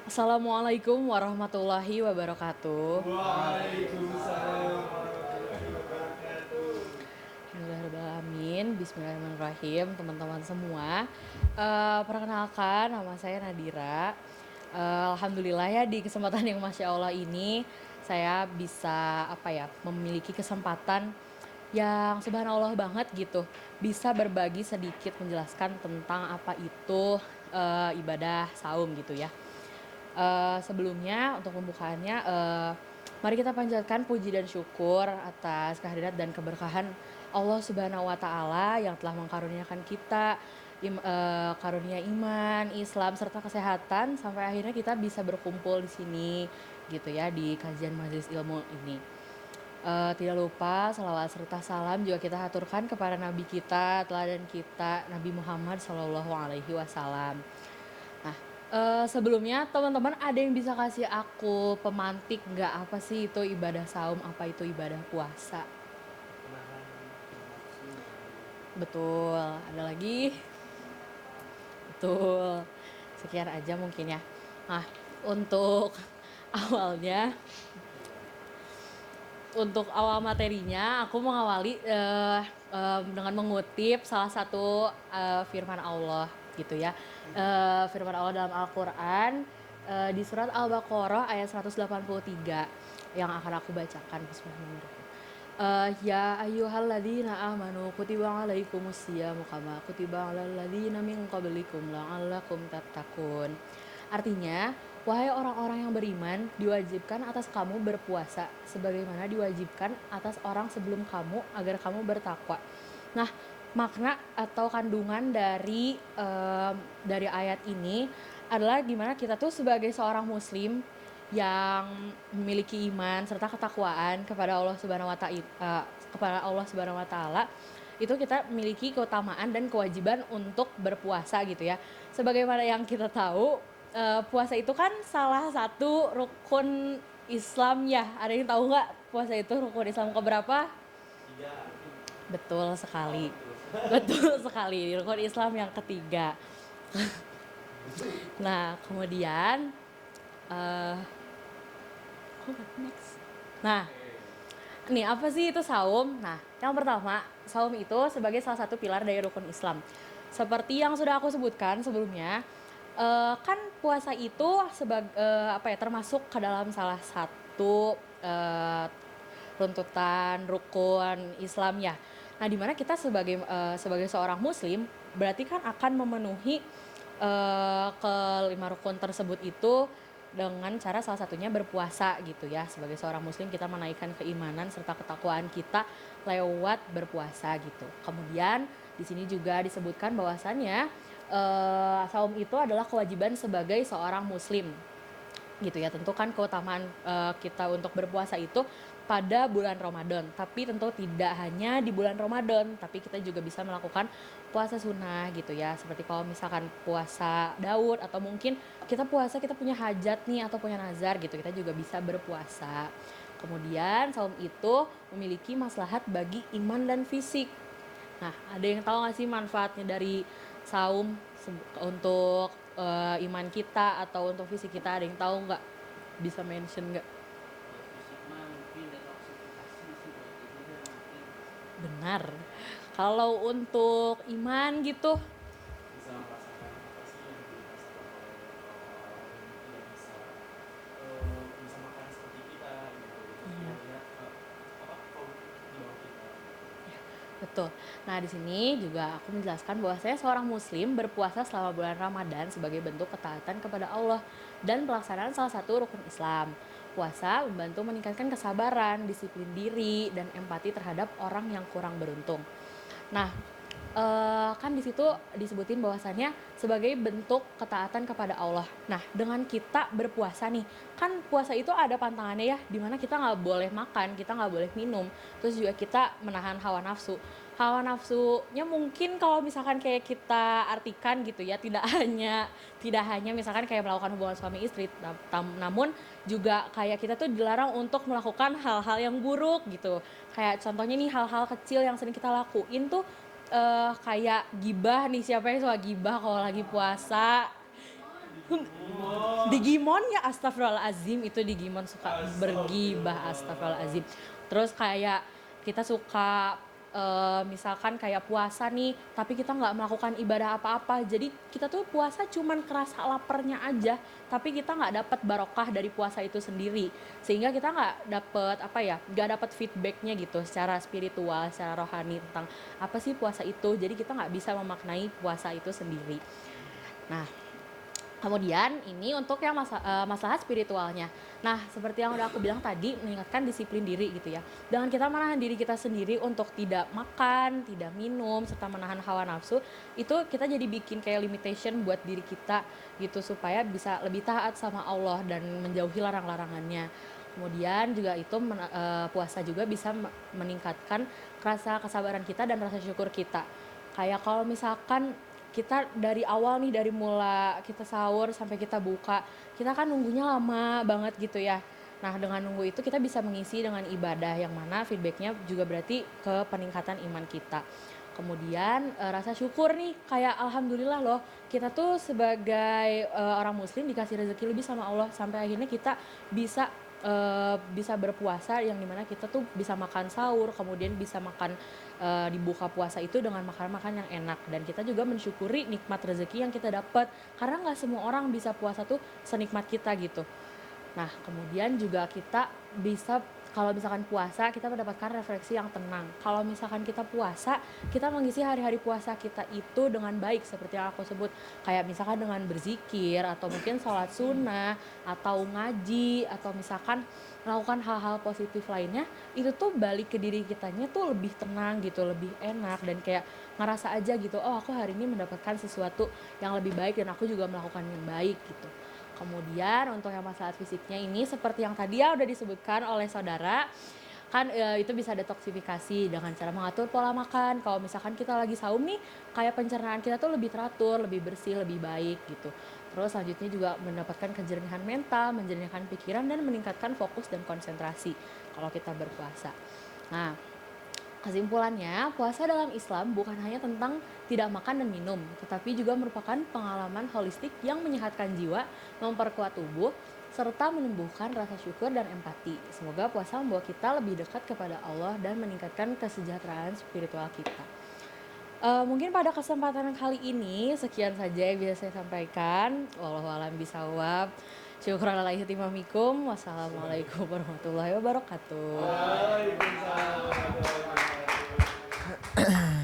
Assalamualaikum warahmatullahi wabarakatuh. Waalaikumsalam warahmatullahi wabarakatuh. Alhamdulillahirrahmanirrahim. Bismillahirrahmanirrahim, teman-teman semua. Perkenalkan, nama saya Nadira. Alhamdulillah ya di kesempatan yang Masya Allah ini saya bisa memiliki kesempatan yang subhanallah banget gitu, bisa berbagi sedikit menjelaskan tentang apa itu ibadah saum gitu ya. Sebelumnya untuk pembukaannya, mari kita panjatkan puji dan syukur atas kehadirat dan keberkahan Allah Subhanahu wa taala yang telah mengkaruniakan kita karunia iman, Islam serta kesehatan sampai akhirnya kita bisa berkumpul di sini gitu ya di kajian majelis ilmu ini. Tidak lupa salawat serta salam juga kita haturkan kepada nabi kita, teladan kita, Nabi Muhammad Shallallahu alaihi wasallam. Nah, sebelumnya teman-teman ada yang bisa kasih aku pemantik nggak, apa sih itu ibadah saum, apa itu ibadah puasa? Menahan nafsu dari Betul, ada lagi? Betul, sekian aja mungkin ya. Nah, untuk awalnya, untuk awal materinya aku mengawali dengan mengutip salah satu firman Allah gitu ya. Firman Allah dalam Al-Qur'an di surat Al-Baqarah ayat 183 yang akan aku bacakan. Bismillahirrahmanirrahim. Ya ayyuhalladzina amanu kutiba alaikumusyiyamu kama kutiba alal ladzina min qablikum la'allakum tattaqun. Artinya, wahai orang-orang yang beriman, diwajibkan atas kamu berpuasa sebagaimana diwajibkan atas orang sebelum kamu agar kamu bertakwa. Nah, makna atau kandungan dari ayat ini adalah gimana kita tuh sebagai seorang muslim yang memiliki iman serta ketakwaan kepada Allah Subhanahu wa taala, itu kita memiliki keutamaan dan kewajiban untuk berpuasa gitu ya. Sebagaimana yang kita tahu, puasa itu kan salah satu rukun Islam ya. Ada yang tahu nggak puasa itu rukun Islam keberapa? tiga. Betul Oh, sekali. betul. Betul sekali, rukun Islam yang ketiga. Nah, kemudian eh next. Nah, nih apa sih itu saum? Nah, yang pertama, saum itu sebagai salah satu pilar dari rukun Islam. Seperti yang sudah aku sebutkan sebelumnya, kan puasa itu termasuk ke dalam salah satu runtutan rukun Islam ya. Nah, di mana kita sebagai seorang muslim berarti kan akan memenuhi kelima rukun tersebut itu dengan cara salah satunya berpuasa gitu ya. Sebagai seorang muslim kita menaikkan keimanan serta ketakwaan kita lewat berpuasa gitu. Kemudian di sini juga disebutkan bahwasannya saum itu adalah kewajiban sebagai seorang muslim gitu ya. Tentu kan keutamaan kita untuk berpuasa itu pada bulan Ramadan, tapi tentu tidak hanya di bulan Ramadan, tapi kita juga bisa melakukan puasa sunnah gitu ya, seperti kalau misalkan puasa Daud atau mungkin kita puasa kita punya hajat nih atau punya nazar gitu, kita juga bisa berpuasa. Kemudian saum itu memiliki maslahat bagi iman dan fisik. Nah, ada yang tahu nggak sih manfaatnya dari saum untuk iman kita atau untuk fisik kita? Ada yang tahu nggak? Bisa mention nggak? Ya fisik mah mungkin detoksifikasi sih buat tubuhnya mungkin Benar. Kalau untuk iman gitu, bisa merasakan apa sih yang dirasakan oleh orang-orang yang tidak bisa makan seperti kita gitu. Terus iya, melihat apa produk di bawah kita. betul. Nah, di sini juga aku menjelaskan bahwa saya seorang muslim berpuasa selama bulan Ramadan sebagai bentuk ketaatan kepada Allah dan pelaksanaan salah satu rukun Islam. Puasa membantu meningkatkan kesabaran, disiplin diri, dan empati terhadap orang yang kurang beruntung. Nah, kan di situ disebutin bahwasannya sebagai bentuk ketaatan kepada Allah. Nah, dengan kita berpuasa nih, kan puasa itu ada pantangannya ya, dimana kita nggak boleh makan, kita nggak boleh minum, terus juga kita menahan hawa nafsu. Hawa nafsunya mungkin kalau misalkan kayak kita artikan gitu ya, tidak hanya misalkan kayak melakukan hubungan suami istri, namun juga kayak kita tuh dilarang untuk melakukan hal-hal yang buruk gitu. Kayak contohnya nih hal-hal kecil yang sering kita lakuin tuh kayak gibah nih, siapa yang suka gibah kalau lagi puasa? Digimon ya astagfirullahalazim, itu Digimon suka bergibah, astagfirullahalazim. Terus kayak kita suka misalkan kayak puasa nih, tapi kita nggak melakukan ibadah apa-apa. Jadi kita tuh puasa cuman kerasa laparnya aja, tapi kita nggak dapat barokah dari puasa itu sendiri. Sehingga kita nggak dapat apa ya, nggak dapat feedbacknya gitu secara spiritual, secara rohani tentang apa sih puasa itu. Jadi kita nggak bisa memaknai puasa itu sendiri. Nah, kemudian ini untuk yang masalah spiritualnya. Nah, seperti yang udah aku bilang tadi, meningkatkan disiplin diri gitu ya. Dengan kita menahan diri kita sendiri untuk tidak makan, tidak minum, serta menahan hawa nafsu, itu kita jadi bikin kayak limitation buat diri kita gitu supaya bisa lebih taat sama Allah dan menjauhi larang-larangannya. Kemudian juga itu puasa juga bisa meningkatkan rasa kesabaran kita dan rasa syukur kita. Kayak kalau misalkan kita dari awal nih, dari mulai kita sahur sampai kita buka, kita kan nunggunya lama banget gitu ya. Nah, dengan nunggu itu kita bisa mengisi dengan ibadah yang mana feedbacknya juga berarti ke peningkatan iman kita. Kemudian rasa syukur nih, kayak alhamdulillah loh kita tuh sebagai orang muslim dikasih rezeki lebih sama Allah sampai akhirnya kita bisa bisa berpuasa yang dimana kita tuh bisa makan sahur, kemudian bisa makan di buka puasa itu dengan makan-makan yang enak, dan kita juga mensyukuri nikmat rezeki yang kita dapat karena nggak semua orang bisa puasa tuh senikmat kita gitu. Nah, kemudian juga kita bisa, kalau misalkan puasa kita mendapatkan refleksi yang tenang. Kalau misalkan kita puasa, kita mengisi hari-hari puasa kita itu dengan baik seperti yang aku sebut, kayak misalkan dengan berzikir atau mungkin sholat sunnah atau ngaji atau misalkan melakukan hal-hal positif lainnya, itu tuh balik ke diri kitanya tuh lebih tenang gitu, lebih enak, dan kayak ngerasa aja gitu, oh aku hari ini mendapatkan sesuatu yang lebih baik dan aku juga melakukan yang baik gitu. Kemudian untuk yang masalah fisiknya ini seperti yang tadi ya udah disebutkan oleh saudara, kan itu bisa detoksifikasi dengan cara mengatur pola makan. Kalau misalkan kita lagi saum nih, kayak pencernaan kita tuh lebih teratur, lebih bersih, lebih baik gitu. Terus selanjutnya juga mendapatkan kejernihan mental, menjernihkan pikiran, dan meningkatkan fokus dan konsentrasi kalau kita berpuasa. Nah, kesimpulannya, puasa dalam Islam bukan hanya tentang tidak makan dan minum, tetapi juga merupakan pengalaman holistik yang menyehatkan jiwa, memperkuat tubuh, serta menumbuhkan rasa syukur dan empati. Semoga puasa membawa kita lebih dekat kepada Allah dan meningkatkan kesejahteraan spiritual kita. Mungkin pada kesempatan kali ini sekian saja yang bisa saya sampaikan. Wallahu a'lam bishawab. Syukran ala ihtimamikum. Wassalamualaikum warahmatullahi wabarakatuh. Waalaikumsalam.